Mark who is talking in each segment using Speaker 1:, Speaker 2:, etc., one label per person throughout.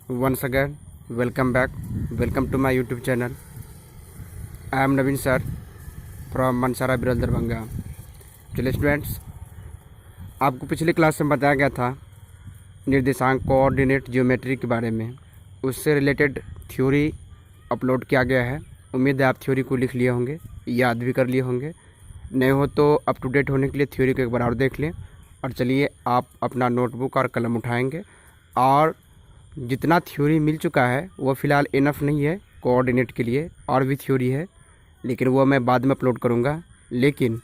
Speaker 1: Once again, welcome back. Welcome to my YouTube channel. I am Naveen sir from Mansara Biral Darbhanga. चलिए students, आपको पिछली class में बताया गया था निर्देशांक कोऑर्डिनेट ज्योमेट्री के बारे में। उससे रिलेटेड थ्योरी अपलोड किया गया है। उम्मीद है आप थ्योरी को लिख लिए होंगे, याद भी कर लिए होंगे। नहीं हो तो अप टू डेट होने के लिए थ्योरी को एक बार और देख लें। और चलिए आप अपना नोटबुक और कलम उठाएंगे और जितना थ्योरी मिल चुका है वो फ़िलहाल इनफ नहीं है कोऑर्डिनेट के लिए, और भी थ्योरी है लेकिन वो मैं बाद में अपलोड करूँगा। लेकिन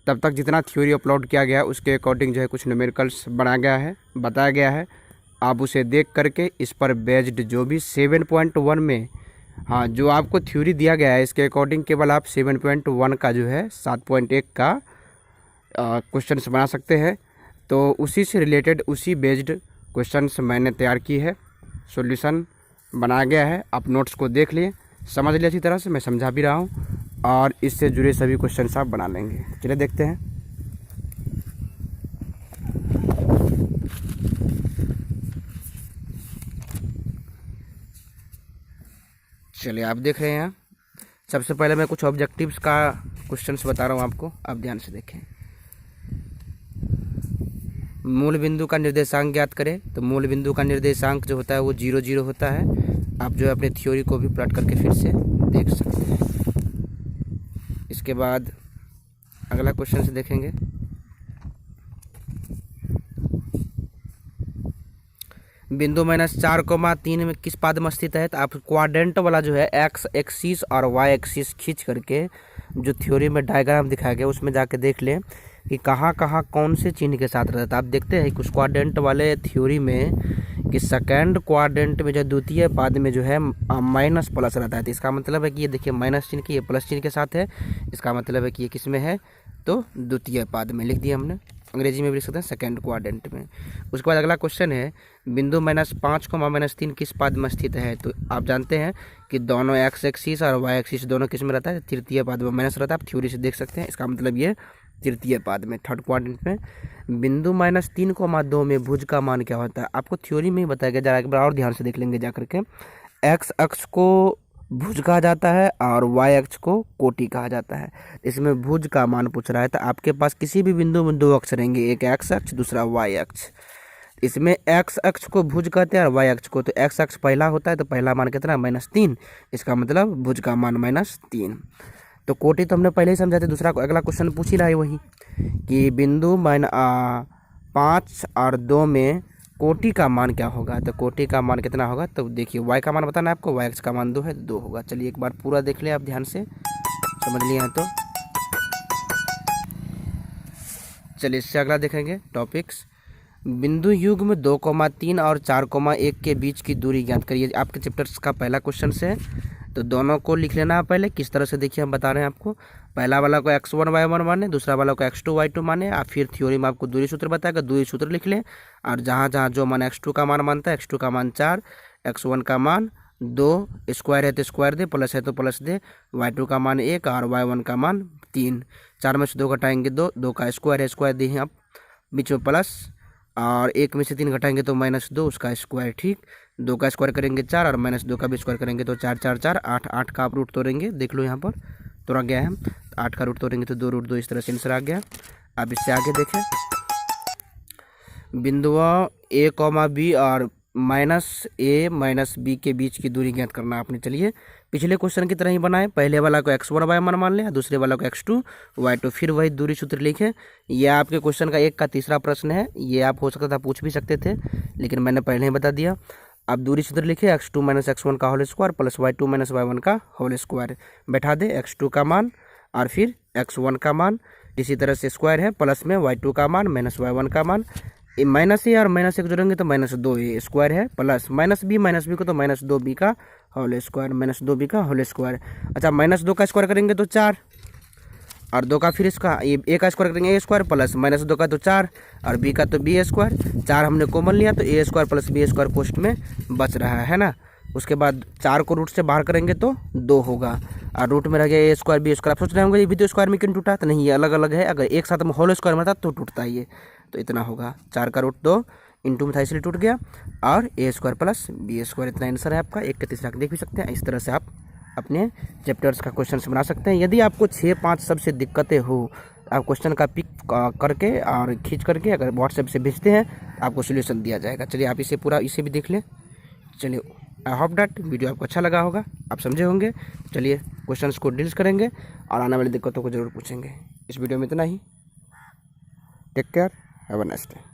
Speaker 1: तब तक जितना थ्योरी अपलोड किया गया उसके अकॉर्डिंग जो है कुछ न्यूमेरिकल्स बनाया गया है, बताया गया है। आप उसे देख करके इस पर बेस्ड जो भी 7.1 में जो आपको थ्योरी दिया गया है इसके अकॉर्डिंग केवल आप 7.1 का जो है 7.1 का क्वेश्चंस बना सकते हैं। तो उसी से रिलेटेड उसी बेस्ड क्वेश्चंस मैंने तैयार की है, सॉल्यूशन बनाया गया है। आप नोट्स को देख लिए, समझ लिए अच्छी तरह से, मैं समझा भी रहा हूँ और इससे जुड़े सभी क्वेश्चंस आप बना लेंगे। चलिए देखते हैं। चलिए आप देख रहे हैं यहाँ। सबसे पहले मैं कुछ ऑब्जेक्टिव्स का क्वेश्चंस बता रहा हूँ आपको, आप ध्यान से देखें। मूल बिंदु का निर्देशांक ज्ञात करें। तो मूल बिंदु का निर्देशांक जो होता है वो 0 0 होता है। आप जो है अपने थ्योरी को भी प्लॉट करके फिर से देख सकते हैं। इसके बाद अगला क्वेश्चन से देखेंगे। बिंदु -4,3 में किस पाद में स्थित है? तो आप क्वाड्रेंट वाला जो है एक्स एक्सिस और वाई एक्सिस खींच करके जो थ्योरी में डायग्राम दिखाया गया उसमें जाके देख लें कि कहाँ कहाँ कौन से चिन्ह के साथ रहता है। आप देखते हैं कि उस क्वाड्रेंट वाले थ्योरी में कि सेकंड क्वाड्रेंट में जो द्वितीय पाद में जो है माइनस प्लस रहता है। तो इसका मतलब है कि ये देखिए माइनस चिन्ह के, ये प्लस चिन्ह के साथ है। इसका मतलब है कि ये किस में है? तो द्वितीय पाद में लिख दिया हमने। अंग्रेजी में भी लिख सकते हैं सेकंड क्वाड्रेंट में। उसके बाद अगला क्वेश्चन है बिंदु -5, -3 किस पाद में स्थित है? तो आप जानते हैं कि दोनों एक्स एक्सिस और वाई एक्सिस दोनों किस में रहता है? तृतीय पाद में माइनस रहता है। आप थ्योरी से देख सकते हैं। इसका मतलब ये तृतीय पाद में, थर्ड क्वाड्रेंट में। बिंदु -3,2 में भुज का मान क्या होता है? आपको थ्योरी में ही बताया गया। जरा एक बार और ध्यान से देख लेंगे जा करके। एक्स अक्ष को भुज कहा जाता है और वाई अक्ष को कोटि कहा जाता है। इसमें भुज का मान पूछ रहा है। तो आपके पास किसी भी बिंदु में दो अक्ष रहेंगे, एक एक्स अक्ष दूसरा वाई अक्ष। इसमें एक्स अक्ष को भुज कहते हैं और वाई अक्ष को। तो एक्स अक्ष पहला होता है तो पहला मान कितना? -3। इसका मतलब भुज का मान -3। तो कोटि तो हमने पहले ही समझा था। दूसरा अगला क्वेश्चन पूछ ही रहा है वही कि बिंदु 5 और 2 में कोटि का मान क्या होगा? तो कोटि का मान कितना होगा? तो देखिए वाई का मान बताना है आपको। वाई एक्स का मान 2 है, 2 होगा। चलिए एक बार पूरा देख ले आप ध्यान से, समझ लिए हैं तो। चलिए इससे अगला देखेंगे टॉपिक्स। बिंदु युग्म 2,3 और 4,1 के बीच की दूरी ज्ञात करिए। आपके चैप्टर्स का पहला क्वेश्चन है। तो दोनों को लिख लेना है पहले। किस तरह से देखिए हम बता रहे हैं आपको। पहला वाला को x1 y1 माने, दूसरा वाला को x2 y2 माने। आप फिर थ्योरी में आपको दूरी सूत्र बताएगा, दूरी सूत्र लिख लें। और जहाँ जहाँ जो मान x2 का मान मानता है, x2 का मान 4, x1 का मान 2, स्क्वायर है तो स्क्वायर दे, प्लस है तो प्लस दे, y2 का मान 1 और y1 का मान 3। 4 में से 2 घटाएंगे 2, 2 का स्क्वायर है, स्क्वायर दी हैं आप बीच में प्लस, और 1 में से 3 घटाएंगे तो -2 उसका स्क्वायर। ठीक, 2 का स्क्वायर करेंगे 4 और -2 का भी स्क्वायर करेंगे तो 4 4 4 8। 8 का आप रूट तोड़ेंगे, देख लो यहाँ पर तोड़ा गया है। 8 का रूट तोड़ेंगे तो 2 √ 2। इस तरह से आंसर आ गया। अब इससे आगे देखें। बिंदुओं A, B और -A -B के बीच की दूरी ज्ञात करना आपने। चलिए पिछले क्वेश्चन की तरह ही बनाए। पहले वाला को x1 y1 मान लें, दूसरे वाला को x2 y2, फिर वही दूरी सूत्र लिखें। यह आपके क्वेश्चन का 1 का तीसरा प्रश्न है। ये आप हो सकता था पूछ भी सकते थे लेकिन मैंने पहले ही बता दिया। अब दूरी सूत्र लिखे x2 - x1 का whole square plus y2 - y1 का होल स्क्वायर। बैठा दे x2 का मान और फिर x1 का मान। इसी तरह से स्क्वायर है, प्लस में y2 का मान -y1 का मान। -a और -1 जोड़ेंगे तो -2a स्क्वायर है, प्लस -b को तो -2b का होल स्क्वायर, -2b का होल स्क्वायर। अच्छा, -2 का स्क्वायर करेंगे तो 4 और 2 का फिर इसका a का स्क्वायर करेंगे a स्क्वायर, प्लस -2 का तो 4 और b का तो b स्क्वायर। 4 हमने कॉमन लिया तो a square plus b square post में बच रहा है ना। उसके बाद 4 को रूट से बाहर करेंगे तो 2 होगा और रूट में रह गया a स्क्वायर b स्क्वायर। आप सोच रहे होंगे ये भी तो स्क्वायर में क्यों टूटा? तो नहीं, ये अलग अलग है। अगर एक साथ में होल स्क्वायर में था तो टूटता है ये। तो इतना होगा 4 का रूट 2, इंटू में था इसलिए टूट गया, और ए स्क्वायर प्लस बी स्क्वायर, इतना आंसर है आपका। 1 के तीसरा देख भी सकते हैं। इस तरह से आप अपने चैप्टर्स का क्वेश्चन बना सकते हैं। यदि आपको 6-5 सबसे दिक्कतें हो, आप क्वेश्चन का पिक करके और खींच करके अगर व्हाट्सएप से भेजते हैं आपको सोल्यूशन दिया जाएगा। चलिए आप इसे पूरा इसे भी देख लें। चलिए आई होप दैट वीडियो आपको अच्छा लगा होगा, आप समझे होंगे। चलिए क्वेश्चंस को डील्स करेंगे और आने वाली दिक्कतों को ज़रूर पूछेंगे। इस वीडियो में इतना ही। Take care, have a nice day.